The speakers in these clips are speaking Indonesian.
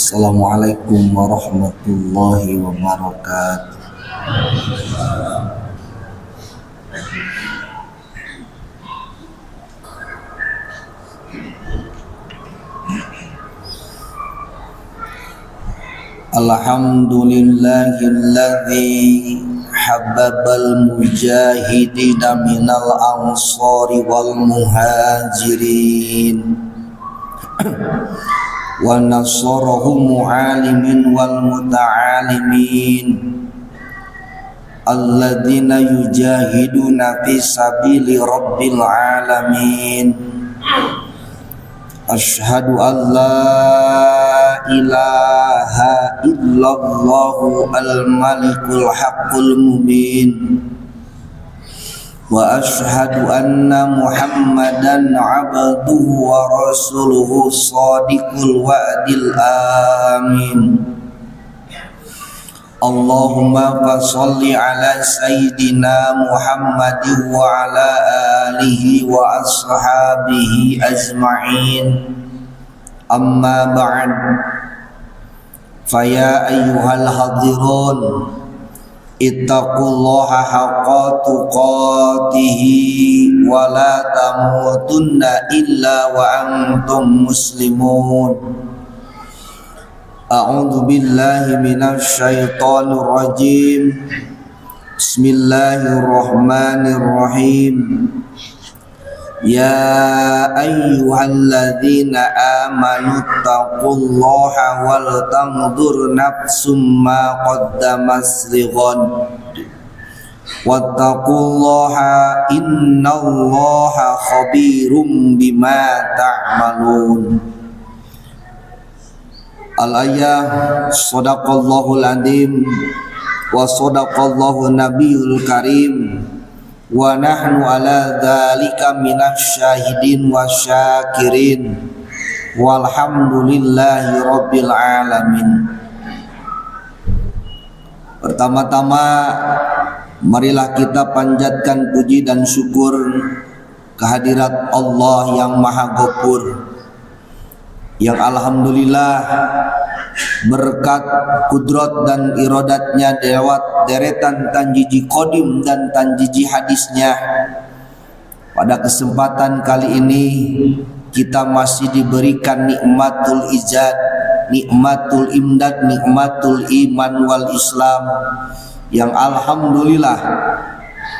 Assalamualaikum warahmatullahi wabarakatuh. Alhamdulillahilladzi habbabal mujahidina minal ansari wal muhajirin wa nasarahum mu'alimin wal muta'alimin alladzina yujahiduna fi sabili rabbil alamin. Asyhadu an la ilaha illallah al-malikul haqqul mubin wa asyhadu anna muhammadan abduhu wa rasuluhu shadiqul wa'dil amin. Allahumma fasholli ala sayyidina Muhammadin wa ala alihi wa ashabihi ajma'in. Amma ba'd. Faya ayyuhal hadirun, ittaqullaha haqqa tuqatihi wa la tamutunna illa wa antum muslimun. A'udzu billahi minasy syaithanir rajim. Bismillahirrahmanirrahim. Ya ayyuhalladzina amanu taqullaha wal tanzur nafsum ma qaddamat lighad. Wattaqullaha innallaha khabirum bima ta'malun. Al-ayah sadaqallahul azim wa sadaqallahu nabiyul karim wa nahnu ala dzalika minasy syahidin wa syakirin walhamdulillahi rabbil alamin. Pertama-tama marilah kita panjatkan puji dan syukur kehadirat Allah yang Maha Ghafur, yang alhamdulillah berkat kudrat dan iradatnya lewat deretan tanjiji qadim dan tanjiji hadisnya, pada kesempatan kali ini kita masih diberikan nikmatul ijad, nikmatul imdad, nikmatul iman wal islam, yang alhamdulillah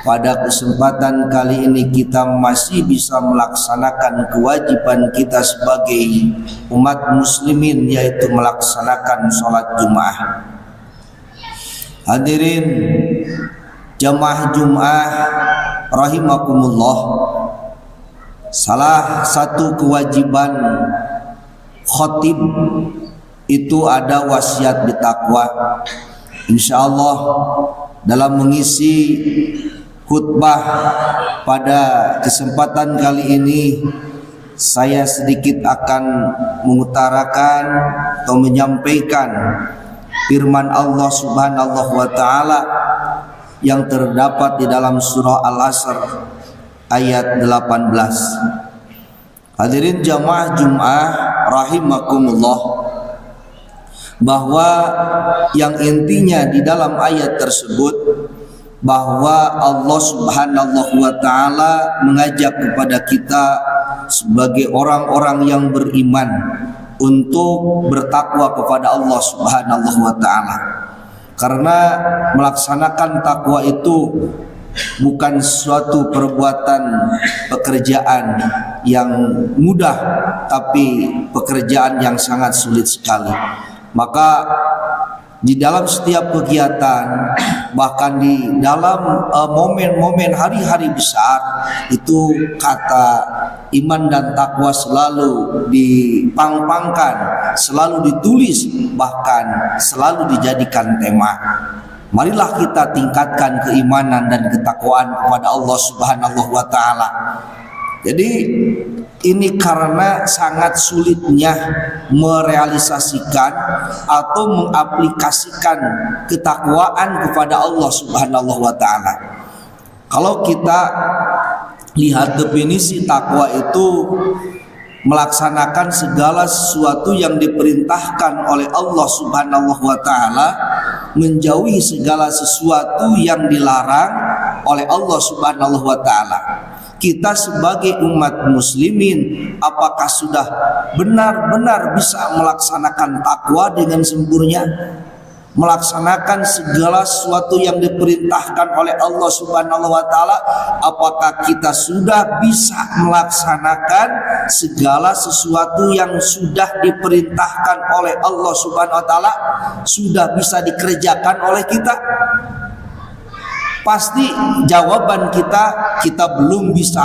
pada kesempatan kali ini kita masih bisa melaksanakan kewajiban kita sebagai umat muslimin, yaitu melaksanakan sholat Jumat. Hadirin jamaah Jumat rahimakumullah, salah satu kewajiban khatib itu ada wasiat bertakwa. Insyaallah dalam mengisi khutbah pada kesempatan kali ini saya sedikit akan mengutarakan atau menyampaikan firman Allah Subhanahu wa taala yang terdapat di dalam surah Al-Asr ayat 18. Hadirin jamaah Jumat rahimakumullah, bahwa yang intinya di dalam ayat tersebut bahwa Allah Subhanahu wa taala mengajak kepada kita sebagai orang-orang yang beriman untuk bertakwa kepada Allah Subhanahu wa taala. Karena melaksanakan takwa itu bukan suatu perbuatan pekerjaan yang mudah, tapi pekerjaan yang sangat sulit sekali. Maka di dalam setiap kegiatan, bahkan di dalam momen-momen hari-hari besar, itu kata iman dan takwa selalu dipang-pangkan, selalu ditulis, bahkan selalu dijadikan tema. Marilah kita tingkatkan keimanan dan ketakwaan kepada Allah Subhanahu wa taala. Jadi ini karena sangat sulitnya merealisasikan atau mengaplikasikan ketakwaan kepada Allah Subhanahu wa taala. Kalau kita lihat definisi takwa itu melaksanakan segala sesuatu yang diperintahkan oleh Allah Subhanahu wa taala, menjauhi segala sesuatu yang dilarang oleh Allah Subhanahu wa taala. Kita sebagai umat muslimin, apakah sudah benar-benar bisa melaksanakan takwa dengan sempurna? Melaksanakan segala sesuatu yang diperintahkan oleh Allah Subhanahu wa taala, apakah kita sudah bisa melaksanakan segala sesuatu yang sudah diperintahkan oleh Allah Subhanahu wa taala, sudah bisa dikerjakan oleh kita? Pasti jawaban kita belum bisa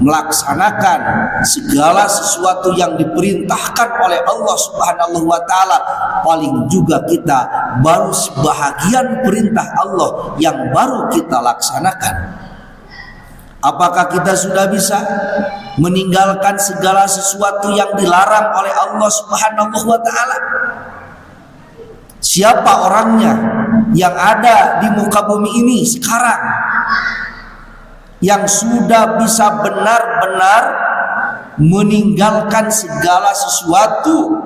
melaksanakan segala sesuatu yang diperintahkan oleh Allah Subhanahu wa taala. Paling juga kita baru sebahagian perintah Allah yang baru kita laksanakan. Apakah kita sudah bisa meninggalkan segala sesuatu yang dilarang oleh Allah Subhanahu wa taala? Siapa orangnya yang ada di muka bumi ini sekarang yang sudah bisa benar-benar meninggalkan segala sesuatu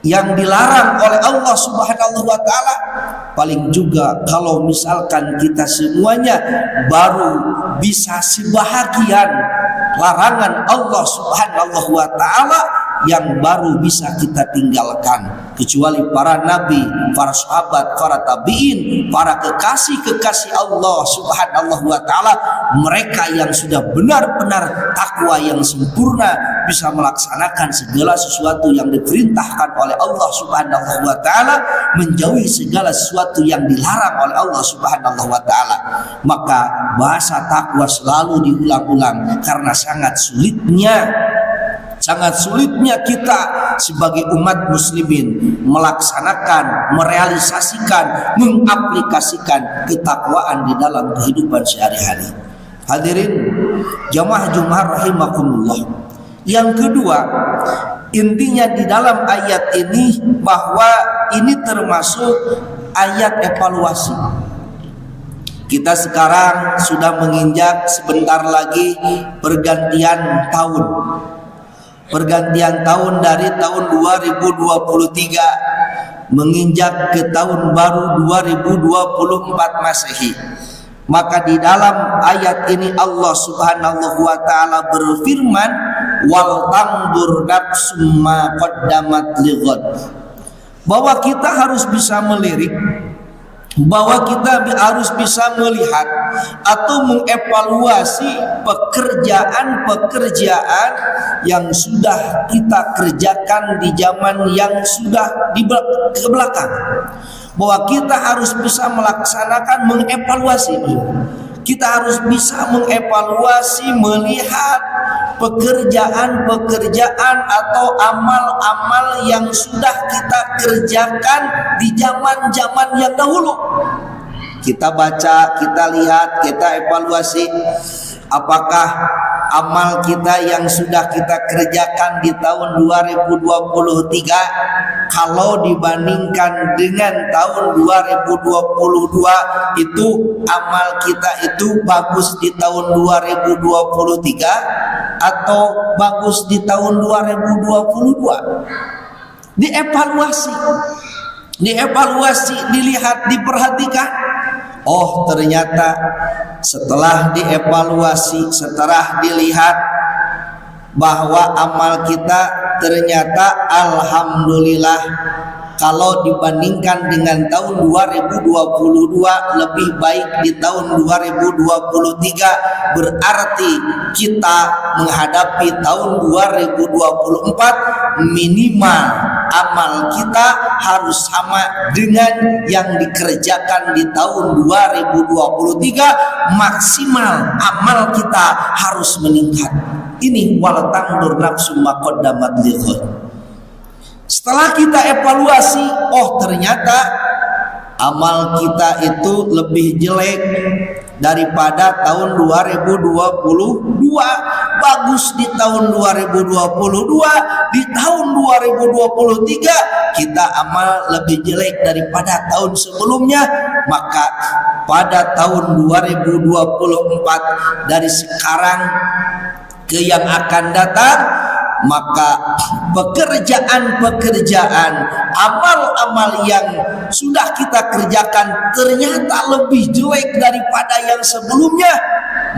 yang dilarang oleh Allah Subhanahu wa taala? Paling juga kalau misalkan kita semuanya baru bisa sebahagian larangan Allah Subhanahu wa taala yang baru bisa kita tinggalkan, kecuali para nabi, para sahabat, para tabi'in, para kekasih-kekasih Allah Subhanahu wa taala, mereka yang sudah benar-benar takwa yang sempurna, bisa melaksanakan segala sesuatu yang diperintahkan oleh Allah Subhanahu wa taala, menjauhi segala sesuatu yang dilarang oleh Allah Subhanahu wa taala. Maka bahasa takwa selalu diulang-ulang karena sangat sulitnya kita sebagai umat muslimin melaksanakan, merealisasikan, mengaplikasikan ketakwaan di dalam kehidupan sehari-hari. Hadirin jamaah Jumat rahimakumullah. Yang kedua, intinya di dalam ayat ini bahwa ini termasuk ayat evaluasi. Kita sekarang sudah menginjak sebentar lagi pergantian tahun. Pergantian tahun dari tahun 2023 menginjak ke tahun baru 2024 Masehi. Maka di dalam ayat ini Allah Subhanahu wa taala berfirman, wal tandur nafsum ma qaddamat lighad. Bahwa kita harus bisa melirik, bahwa kita harus bisa melihat atau mengevaluasi pekerjaan-pekerjaan yang sudah kita kerjakan di zaman yang sudah di belakang. Bahwa kita harus bisa melaksanakan, mengevaluasi. Kita harus bisa mengevaluasi, melihat pekerjaan-pekerjaan atau amal-amal yang sudah kita kerjakan di zaman-zaman yang dahulu. Kita baca, kita lihat, kita evaluasi apakah amal kita yang sudah kita kerjakan di tahun 2023 kalau dibandingkan dengan tahun 2022 itu amal kita itu bagus di tahun 2023 atau bagus di tahun 2022. Dievaluasi, dilihat, diperhatikan. Oh, ternyata setelah dievaluasi, setelah dilihat bahwa amal kita ternyata alhamdulillah kalau dibandingkan dengan tahun 2022 lebih baik di tahun 2023, berarti kita menghadapi tahun 2024 minimal amal kita harus sama dengan yang dikerjakan di tahun 2023, maksimal amal kita harus meningkat. Ini wal tandur nafsum ma qaddamat lighad. Setelah kita evaluasi, oh ternyata amal kita itu lebih jelek daripada tahun 2022. Bagus di tahun 2022, di tahun 2023 kita amal lebih jelek daripada tahun sebelumnya. Maka pada tahun 2024 dari sekarang ke yang akan datang, maka pekerjaan-pekerjaan, amal-amal yang sudah kita kerjakan ternyata lebih jelek daripada yang sebelumnya,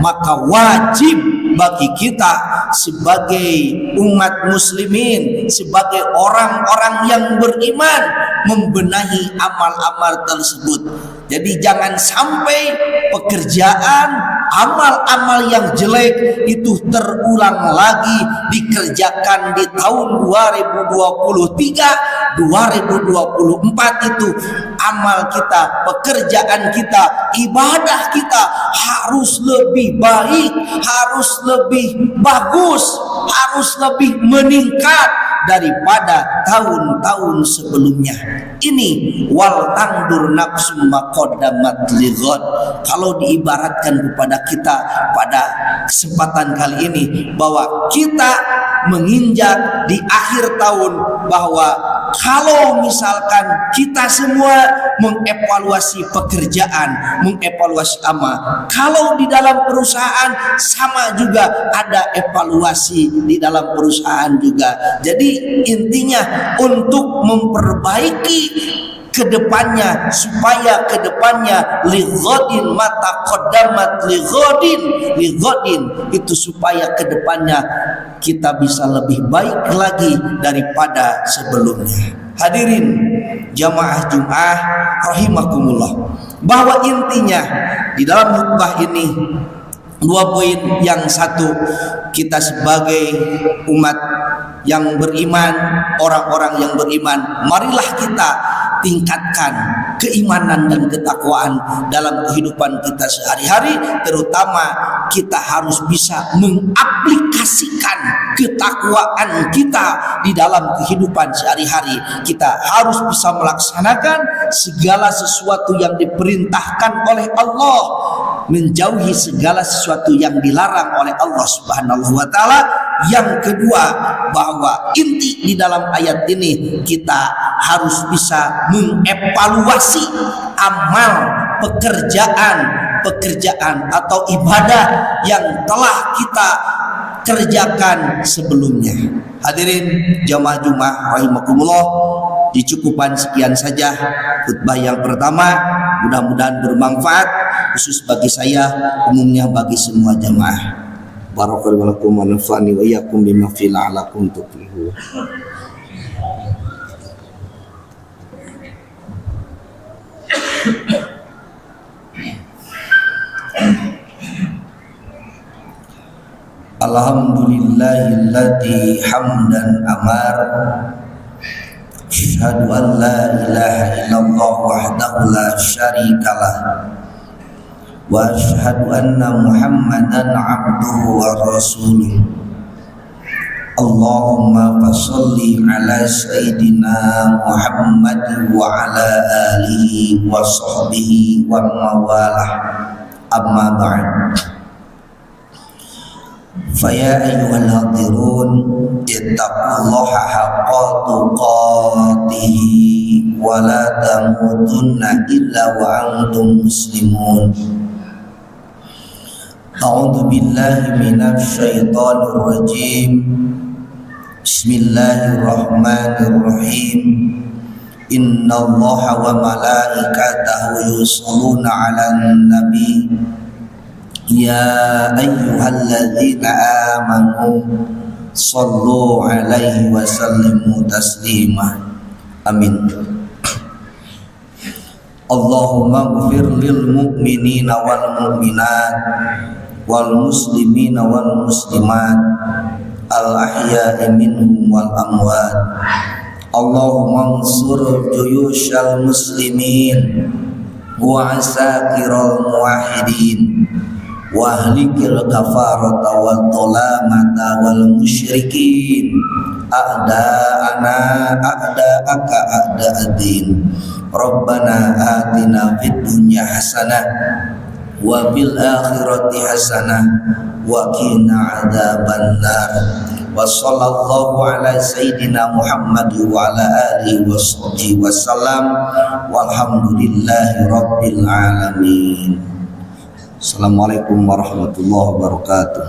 maka wajib bagi kita sebagai umat muslimin, sebagai orang-orang yang beriman, membenahi amal-amal tersebut. Jadi jangan sampai pekerjaan, amal-amal yang jelek itu terulang lagi dikerjakan di tahun 2023, 2024 itu amal kita, pekerjaan kita, ibadah kita harus lebih baik, harus lebih bagus, harus lebih meningkat daripada tahun-tahun sebelumnya. Ini wal tandur nafsum maqaddamat lighad. Kalau diibaratkan kepada kita pada kesempatan kali ini bahwa kita menginjak di akhir tahun, bahwa kalau misalkan kita semua mengevaluasi pekerjaan, mengevaluasi amal, kalau di dalam perusahaan sama juga ada evaluasi di dalam perusahaan juga. Jadi intinya untuk memperbaiki kedepannya, supaya kedepannya ligodin mata kodamat ligodin itu, supaya kedepannya kita bisa lebih baik lagi daripada sebelumnya. Hadirin jamaah Jumat rahimakumullah, bahwa intinya di dalam khutbah ini dua poin. Yang satu, kita sebagai umat yang beriman, orang-orang yang beriman, marilah kita tingkatkan keimanan dan ketakwaan dalam kehidupan kita sehari-hari. Terutama kita harus bisa mengaplikasikan ketakwaan kita di dalam kehidupan sehari-hari. Kita harus bisa melaksanakan segala sesuatu yang diperintahkan oleh Allah, menjauhi segala sesuatu yang dilarang oleh Allah Subhanahu wa taala. Yang kedua, bahwa inti di dalam ayat ini kita harus bisa mengevaluasi amal, pekerjaan atau ibadah yang telah kita kerjakan sebelumnya. Hadirin jamaah Jumat rahimakumullah, dicukupkan sekian saja khutbah yang pertama. Mudah-mudahan bermanfaat, khusus bagi saya, umumnya bagi semua jamaah. Barakallahu lakum wa nafa'ani wa iyyakum bima fihi la'allakum tuflihun. Alhamdulillahilladzi hamdan amar, asyhadu an la ilaha illallah wahdahu la syarikalah, wa asyhadu anna Muhammadan abduhu wa rasuluh. Allahumma fasholli ala sayyidina Muhammad wa ala alihi wa sahbihi wa mawalah. Amma ba'd. Faya ayyuhal hadirun, ittaqullaha haqqa tuqatih wa la tamutunna illa wa antum muslimun. A'udzu billahi minasy syaithanir rajim. Bismillahirrahmanirrahim. Innallaha wa malaikatahu yusholluna 'alan nabi. Ya ayyuhalladzina amanu shallu 'alaihi wa sallimu taslima. Amin. Allahumma ighfir lil mu'minina wal mu'minat wal muslimina wal muslimat al ahya'i minhum wal amwat. Allahumma ansur juyushal muslimin wa asakiral muwahhidin wa ahlikil kafarata wal tolamata wal musyrikin a'da'ana a'da'aka a'da'adin. Rabbana atina fid dunya hasanah wa fil akhirati hasanah wa qina adzabannar. Wa sallallahu ala sayyidina Muhammad wa ala alihi wa sahbihi wasallam walhamdulillahi rabbil alamin. Assalamualaikum warahmatullahi wabarakatuh.